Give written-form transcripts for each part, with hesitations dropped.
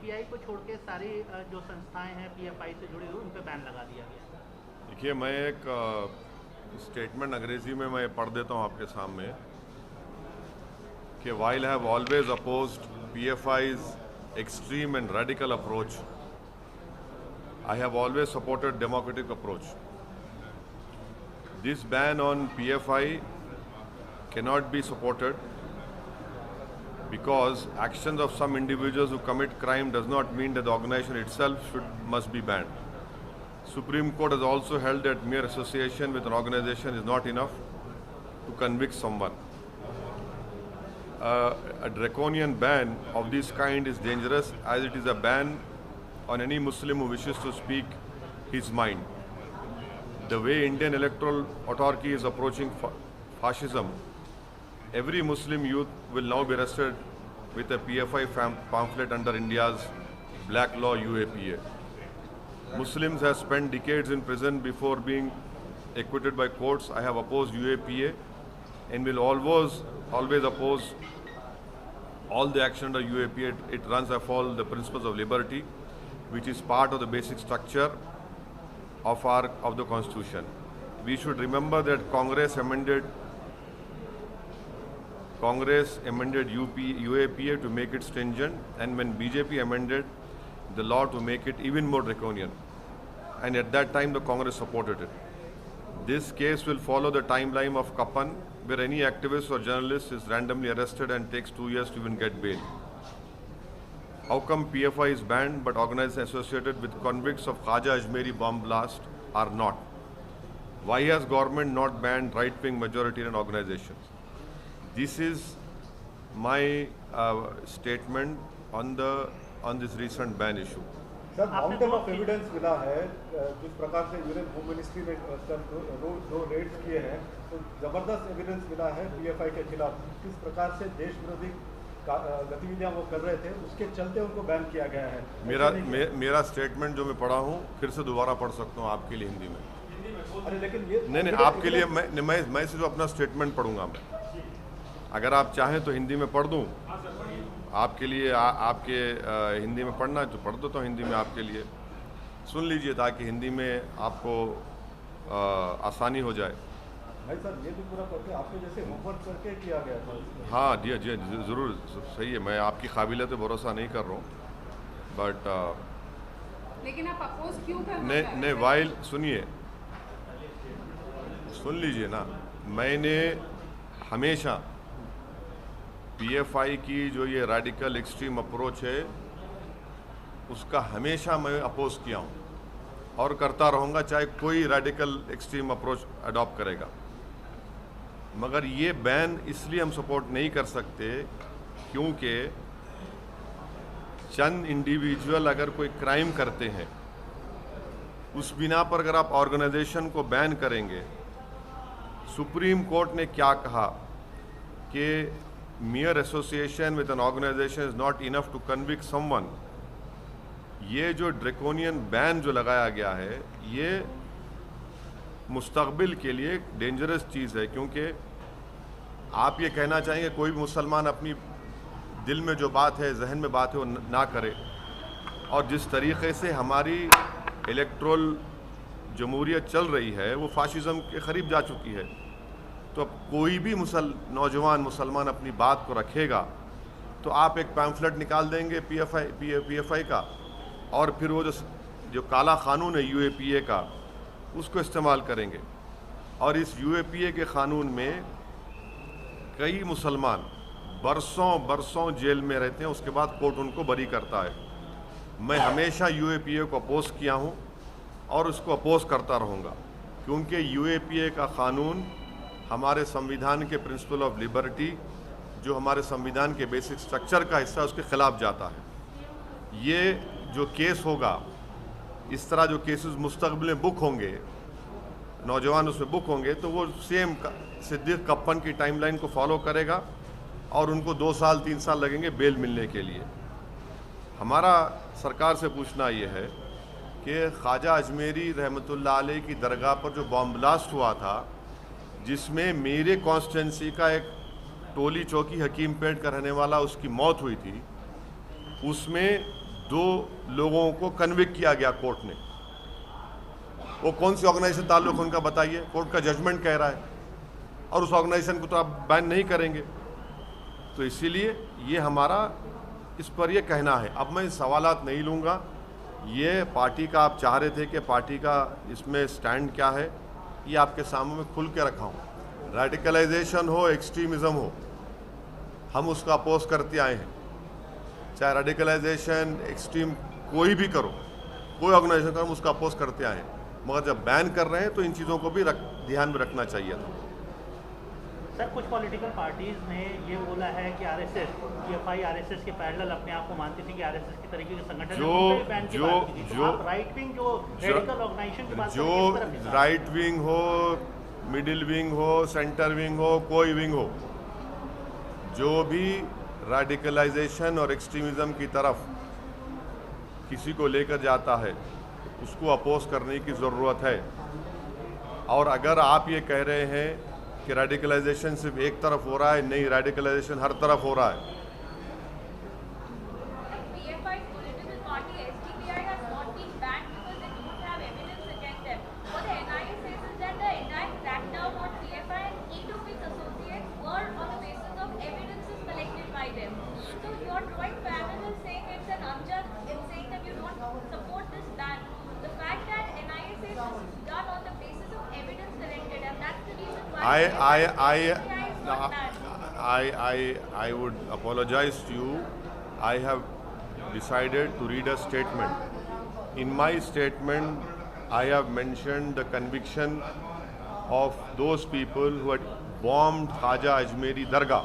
PFI को छोड़ के सारी जो संस्थाएं हैं पीएफआई से जुड़ी हुई उन पे बैन लगा दिया गया। देखिए, मैं एक स्टेटमेंट अंग्रेजी में मैं पढ़ देता हूँ आपके सामने कि while I have always opposed PFI's extreme and radical approach, I have always supported democratic approach. This ban on PFI cannot be supported because actions of some individuals who commit crime does not mean that the organization itself must be banned. Supreme Court has also held that mere association with an organization is not enough to convict someone. A draconian ban of this kind is dangerous as it is a ban on any Muslim who wishes to speak his mind. The way Indian electoral autarky is approaching fascism, every Muslim youth will now be arrested with a PFI pamphlet under India's black law UAPA. Muslims have spent decades in prison before being acquitted by courts. I have opposed UAPA and will always oppose all the action under UAPA. It runs afoul the principles of liberty, which is part of the basic structure of the Constitution. We should remember that Congress amended UAPA to make it stringent, and when BJP amended the law to make it even more draconian, and at that time the Congress supported it. This case will follow the timeline of Kapan, where any activist or journalist is randomly arrested and takes 2 years to even get bail. How come PFI is banned but organizations associated with convicts of Khaja Ajmeri bomb blast are not? Why has government not banned right-wing majoritarian organizations? This is my statement on this recent ban issue. Sir, mountain of evidence मिला है जिस प्रकार से union home ministry ने दो Reds किए हैं, तो जबरदस्त एविडेंस मिला है पीएफआई के खिलाफ। किस प्रकार से देश विरोधी गतिविधियां वो कर रहे थे, उसके चलते उनको बैन किया गया है। मेरा स्टेटमेंट जो मैं पढ़ा हूँ फिर से दोबारा पढ़ सकता हूँ आपके लिए हिंदी में। अरे लेकिन ये नहीं, आपके लिए मैं सिर्फ अपना स्टेटमेंट पढ़ूंगा। मैं अगर आप चाहें तो हिंदी में पढ़ दूं आपके लिए। आपके हिंदी में पढ़ना है तो पढ़ दो, तो हिंदी में आपके लिए सुन लीजिए ताकि हिंदी में आपको आसानी हो जाए। भाई साहब, ये भी पूरा करके आपके जैसे होमवर्क करके किया गया था। हाँ जी जी, ज़रूर सही है। मैं आपकी काबिलियत पे भरोसा नहीं कर रहा हूँ, बट लेकिन आप अपोज क्यों कर रहे हैं? नहीं, वाइल सुनिए, सुन लीजिए ना। मैंने हमेशा पीएफआई की जो ये रेडिकल एक्सट्रीम अप्रोच है उसका हमेशा मैं अपोज किया हूँ और करता रहूँगा, चाहे कोई रेडिकल एक्सट्रीम अप्रोच अडॉप्ट करेगा। मगर ये बैन इसलिए हम सपोर्ट नहीं कर सकते क्योंकि चंद इंडिविजुअल अगर कोई क्राइम करते हैं उस बिना पर अगर आप ऑर्गेनाइजेशन को बैन करेंगे। सुप्रीम कोर्ट ने क्या कहा कि mere association with an organization is not enough to convict someone। ये जो ड्रैकोनियन बैन जो लगाया गया है ये मुस्तकबिल के लिए एक डेंजरस चीज़ है, क्योंकि आप ये कहना चाहेंगे कोई भी मुसलमान अपनी दिल में जो बात है, जहन में बात है, वो ना करे। और जिस तरीक़े से हमारी इलेक्ट्रल जमहूरियत चल रही है वो फाशिज़म के करीब जा चुकी है। तो अब कोई भी नौजवान मुसलमान अपनी बात को रखेगा तो आप एक पैम्फलेट निकाल देंगे पीएफआई का, और फिर वो जो काला कानून है यूएपीए का उसको इस्तेमाल करेंगे। और इस यूएपीए के क़ानून में कई मुसलमान बरसों जेल में रहते हैं, उसके बाद कोर्ट उनको बरी करता है। मैं हमेशा यूएपीए को अपोज किया हूँ और उसको अपोज करता रहूँगा, क्योंकि यूएपीए का क़ानून हमारे संविधान के प्रिंसिपल ऑफ लिबर्टी, जो हमारे संविधान के बेसिक स्ट्रक्चर का हिस्सा, उसके खिलाफ जाता है। ये जो केस होगा, इस तरह जो केसेस मुस्तकबिल में बुक होंगे, नौजवान उसमें बुक होंगे, तो वो सेम सिद्दीक कप्पन की टाइमलाइन को फॉलो करेगा और उनको 2 साल 3 साल लगेंगे बेल मिलने के लिए। हमारा सरकार से पूछना ये है कि ख्वाजा अजमेरी रहमतुल्लाह अलैह की दरगाह पर जो बॉम्ब ब्लास्ट हुआ था, जिसमें मेरे कॉन्स्टिट्यूंसी का एक टोली चौकी हकीम पेट का रहने वाला उसकी मौत हुई थी, उसमें 2 लोगों को कन्विक्ट किया गया कोर्ट ने। वो कौन सी ऑर्गेनाइजेशन ताल्लुक उनका बताइए, कोर्ट का जजमेंट कह रहा है, और उस ऑर्गेनाइजेशन को तो आप बैन नहीं करेंगे। तो इसीलिए ये हमारा इस पर ये कहना है। अब मैं सवालात नहीं लूँगा, ये पार्टी का आप चाह रहे थे कि पार्टी का इसमें स्टैंड क्या है, ये आपके सामने में खुल के रखा हूँ। रेडिकलाइजेशन हो, एक्सट्रीमिज़म हो, हम उसका अपोज करते आए हैं। चाहे रेडिकलाइजेशन, एक्सट्रीम कोई भी करो, कोई ऑर्गेनाइजेशन करो, हम उसका अपोज करते आए हैं। मगर जब बैन कर रहे हैं तो इन चीज़ों को भी ध्यान में रखना चाहिए था। सर, कुछ पॉलिटिकल पार्टीज ने ये बोला है कि आरएसएस, पीएफआई आरएसएस के पैरेलल अपने आप को मानती थी कि आरएसएस की तरीके के संगठन आप राइट विंग जो रेडिकल ऑर्गेनाइजेशन की बात जो राइट विंग हो, मिडिल विंग हो, सेंटर विंग हो, कोई विंग हो, जो भी रेडिकलाइजेशन और एक्सट्रीमिज्म की तरफ किसी को लेकर जाता है उसको अपोज करने की ज़रूरत है। और अगर आप ये कह रहे हैं कि रेडिकलाइजेशन सिर्फ एक तरफ हो रहा है, नहीं, रेडिकलाइजेशन हर तरफ हो रहा है। I would apologize to you. I have decided to read a statement. In my statement, I have mentioned the conviction of those people who had bombed Khaja Ajmeri Dargah.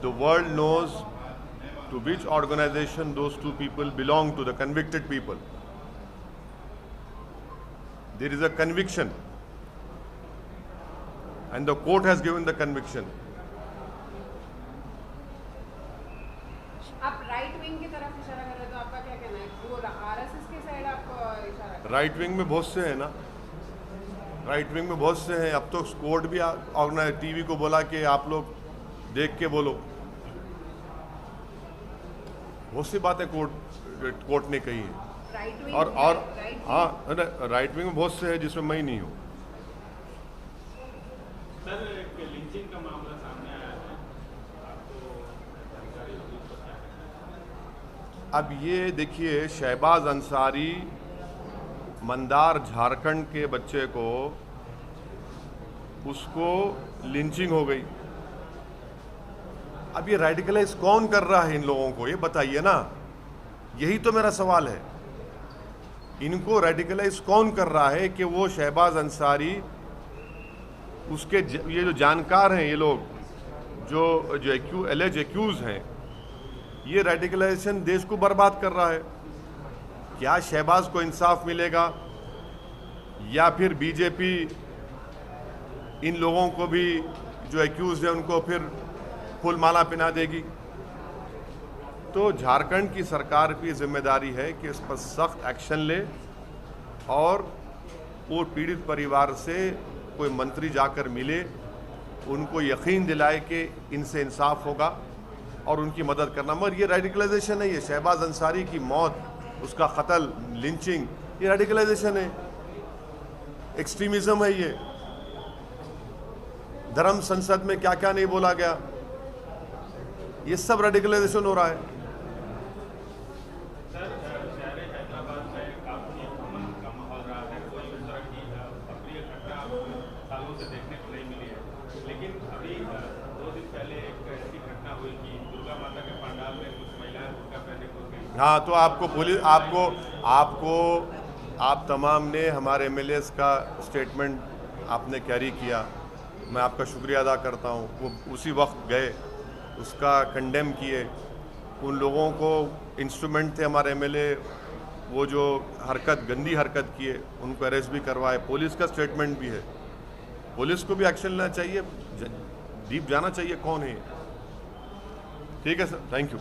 The world knows to which organization those 2 people belong to, the convicted people. There is a conviction, and the court has given the conviction. आप right wing की तरफ इशारा कर रहे हो, तो आपका क्या कहना है? वो आरएसएस के साइड आप इशारा कर रहे हो? राइट विंग में बहुत से हैं ना, राइट विंग में बहुत से हैं। अब तो कोर्ट भी ऑर्गेनाइज टीवी को बोला कि आप लोग देख के बोलो। बहुत सी बातें कोर्ट ने कही है। और हाँ, राइट विंग में बहुत से हैं जिसमें मैं ही नहीं हूँ। सर, एक लिंचिंग का मामला सामने आया है, आपको जानकारी होगी तो क्या कहना है? अब ये देखिए, शहबाज अंसारी, मंदार झारखंड के बच्चे को, उसको लिंचिंग हो गई। अब ये रेडिकलाइज कौन कर रहा है इन लोगों को, ये बताइए ना। यही तो मेरा सवाल है, इनको रेडिकलाइज कौन कर रहा है कि वो शहबाज अंसारी, उसके ये जो जानकार हैं, ये लोग जो एलेज एक्यूज हैं, ये रेडिकलाइजेशन देश को बर्बाद कर रहा है। क्या शहबाज को इंसाफ मिलेगा, या फिर बीजेपी इन लोगों को भी जो एक्यूज हैं उनको फिर फूल माला पहना देगी? तो झारखंड की सरकार की जिम्मेदारी है कि इस पर सख्त एक्शन ले, और वो पीड़ित परिवार से कोई मंत्री जाकर मिले, उनको यकीन दिलाए कि इनसे इंसाफ होगा और उनकी मदद करना। मगर ये रेडिकलाइजेशन है, ये शहबाज अंसारी की मौत, उसका कत्ल, लिंचिंग, ये रेडिकलाइजेशन है, एक्सट्रीमिज्म है। ये धर्म संसद में क्या क्या नहीं बोला गया, ये सब रेडिकलाइजेशन हो रहा है। देखने को नहीं मिली है, लेकिन अभी 2 दिन पहले एक ऐसी घटना हुई कि दुर्गा माता के पंडाल में कुछ महिलाएं बुर्का पहने घुस गई। हाँ, तो आपको पुलिस आप तमाम ने हमारे एमएलएस का स्टेटमेंट आपने कैरी किया, मैं आपका शुक्रिया अदा करता हूँ। वो उसी वक्त गए, उसका कंडेम किए। उन लोगों को इंस्ट्रूमेंट थे हमारे एमएलए, वो जो गंदी हरकत किए, उनको अरेस्ट भी करवाए। पुलिस का स्टेटमेंट भी है, पुलिस को भी एक्शन लेना चाहिए, डीप जाना चाहिए कौन है। ठीक है सर, थैंक यू।